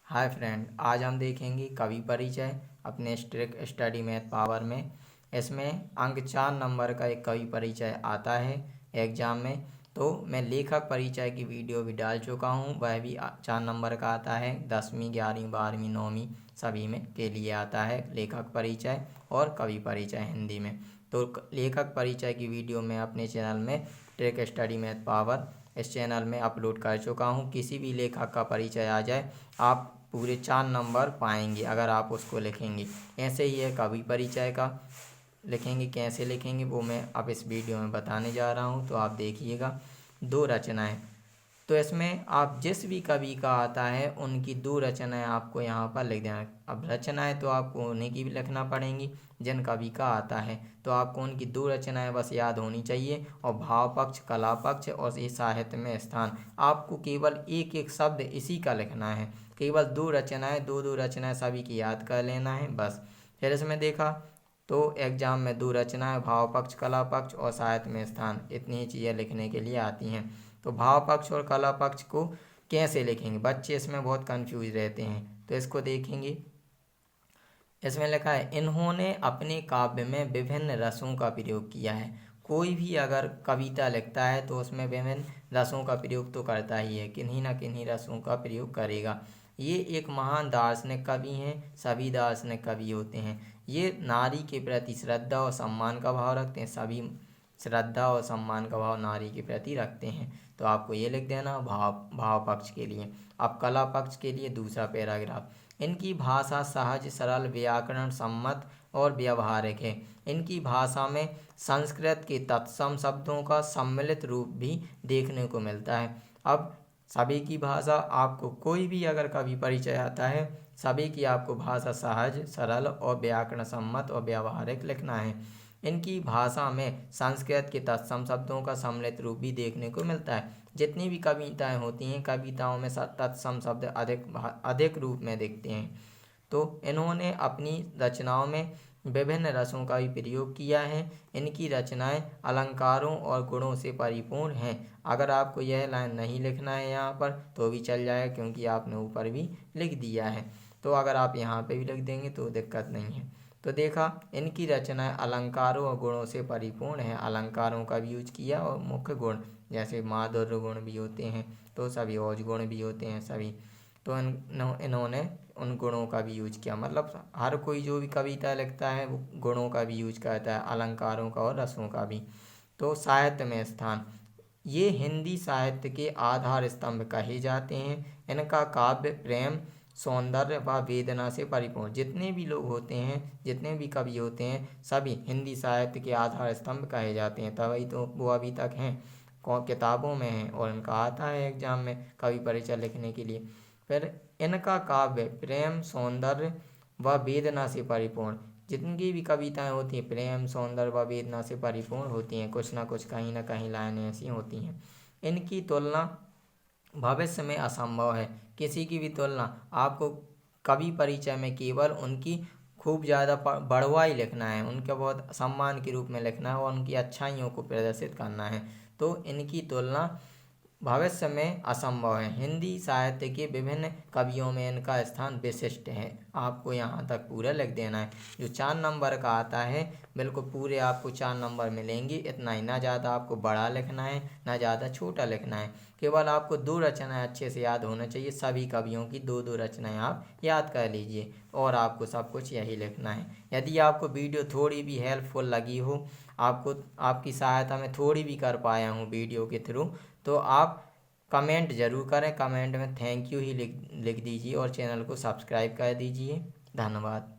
Hi friend, आज हम देखेंगे कवि परिचय अपने स्ट्रिक स्टडी मैथ पावर में। इसमें अंक 4 नंबर का एक कवि परिचय आता है एग्जाम में। तो मैं लेखक परिचय की वीडियो भी डाल चुका हूँ, वह भी 4 नंबर का आता है। 10वीं 11वीं 12वीं 9वीं सभी में के लिए आता है लेखक परिचय और कवि परिचय हिंदी में। तो लेखक परिचय की वीडियो मैं अपने चैनल में स्ट्रिक स्टडी मैथ पावर इस चैनल में अपलोड कर चुका हूँ। किसी भी लेखक का परिचय आ जाए, आप पूरे 4 नंबर पाएंगे अगर आप उसको लिखेंगे। ऐसे ही है कवि परिचय का लिखेंगे, कैसे लिखेंगे वो मैं अब इस वीडियो में बताने जा रहा हूँ। तो आप देखिएगा, 2 रचनाएं। तो इसमें आप जिस भी कवि का आता है उनकी 2 रचनाएं आपको यहाँ पर लिख देना। अब रचनाएं तो आपको उन्हीं की भी लिखना पड़ेंगी जिन कवि का आता है। तो आपको उनकी 2 रचनाएं बस याद होनी चाहिए। और भाव पक्ष, कला पक्ष और ये साहित्य में स्थान, आपको केवल एक एक शब्द इसी का लिखना है। केवल 2 रचनाएं, 2 रचनाएं सभी की याद कर लेना है बस। फिर इसमें देखा तो एग्जाम में 2 रचनाएं, भाव पक्ष, कला पक्ष और साहित्य में स्थान, इतनी ही चीज़ें लिखने के लिए आती हैं। तो भाव पक्ष और कला पक्ष को कैसे लिखेंगे, बच्चे इसमें बहुत कंफ्यूज रहते हैं। तो इसको देखेंगे। इसमें लिखा है, इन्होंने अपने काव्य में विभिन्न रसों का प्रयोग किया है। कोई भी अगर कविता लिखता है तो उसमें विभिन्न रसों का प्रयोग तो करता ही है, किन्हीं ना किन्हीं रसों का प्रयोग करेगा। ये एक महान दार्शनिक कवि हैं। सभी दार्शनिक कवि होते हैं। ये नारी के प्रति श्रद्धा और सम्मान का भाव रखते हैं। सभी श्रद्धा और सम्मान का भाव नारी के प्रति रखते हैं। तो आपको ये लिख देना भाव पक्ष के लिए। अब कला पक्ष के लिए दूसरा पैराग्राफ, इनकी भाषा सहज, सरल, व्याकरण सम्मत और व्यवहारिक है। इनकी भाषा में संस्कृत के तत्सम शब्दों का सम्मिलित रूप भी देखने को मिलता है। अब सभी की भाषा, आपको कोई भी अगर कवि परिचय आता है, सभी की आपको भाषा सहज, सरल और व्याकरण सम्मत और व्यवहारिक लिखना है। इनकी भाषा में संस्कृत के तत्सम शब्दों का सम्मिलित रूप भी देखने को मिलता है। जितनी भी कविताएं होती हैं, कविताओं में तत्सम शब्द अधिक रूप में दिखते हैं। तो इन्होंने अपनी रचनाओं में विभिन्न रसों का भी प्रयोग किया है। इनकी रचनाएं अलंकारों और गुणों से परिपूर्ण हैं। अगर आपको यह लाइन नहीं लिखना है यहाँ पर तो भी चल जाएगा, क्योंकि आपने ऊपर भी लिख दिया है। तो अगर आप यहाँ पे भी लिख देंगे तो दिक्कत नहीं है। तो देखा, इनकी रचनाएं अलंकारों और गुणों से परिपूर्ण है। अलंकारों का भी यूज किया और मुख्य गुण जैसे माधुर्य गुण भी होते हैं, तो सभी औज गुण भी होते हैं सभी। तो इन्होंने उन गुणों का भी यूज किया। मतलब हर कोई जो भी कविता लिखता है वो गुणों का भी यूज करता है, अलंकारों का और रसों का भी। तो साहित्य में स्थान, ये हिंदी साहित्य के आधार स्तंभ कहे जाते हैं। इनका काव्य प्रेम, सौंदर्य व वेदना से परिपूर्ण। जितने भी लोग होते हैं, जितने भी कवि होते हैं, सभी हिंदी साहित्य के आधार स्तंभ कहे जाते हैं। तभी तो वो अभी तक हैं, किताबों में हैं और इनका आता है एग्जाम में कवि परिचय लिखने के लिए। फिर इनका काव्य प्रेम, सौंदर्य व वेदना से परिपूर्ण। जितनी भी कविताएं होती हैं प्रेम, सौंदर्य व वेदना से परिपूर्ण होती हैं। कुछ ना कुछ, कहीं ना कहीं लाइनें ऐसी होती हैं। इनकी तुलना भविष्य में असंभव है। किसी की भी तुलना, आपको कवि परिचय में केवल उनकी खूब ज़्यादा बढ़वाई लिखना है, उनके बहुत सम्मान के रूप में लिखना है और उनकी अच्छाइयों को प्रदर्शित करना है। तो इनकी तुलना भविष्य में असंभव है। हिंदी साहित्य के विभिन्न कवियों में इनका स्थान विशिष्ट है। आपको यहाँ तक पूरा लिख देना है। जो 4 नंबर का आता है बिल्कुल पूरे आपको 4 नंबर मिलेंगे। इतना ही, ना ज़्यादा आपको बड़ा लिखना है ना ज़्यादा छोटा लिखना है। केवल आपको 2 रचनाएं अच्छे से याद होना चाहिए। सभी कवियों की 2 रचनाएं आप याद कर लीजिए और आपको सब कुछ यही लिखना है। यदि आपको वीडियो थोड़ी भी हेल्पफुल लगी हो, आपको आपकी सहायता मैं थोड़ी भी कर पाया हूँ वीडियो के थ्रू, तो आप कमेंट ज़रूर करें। कमेंट में थैंक यू ही लिख दीजिए और चैनल को सब्सक्राइब कर दीजिए। धन्यवाद।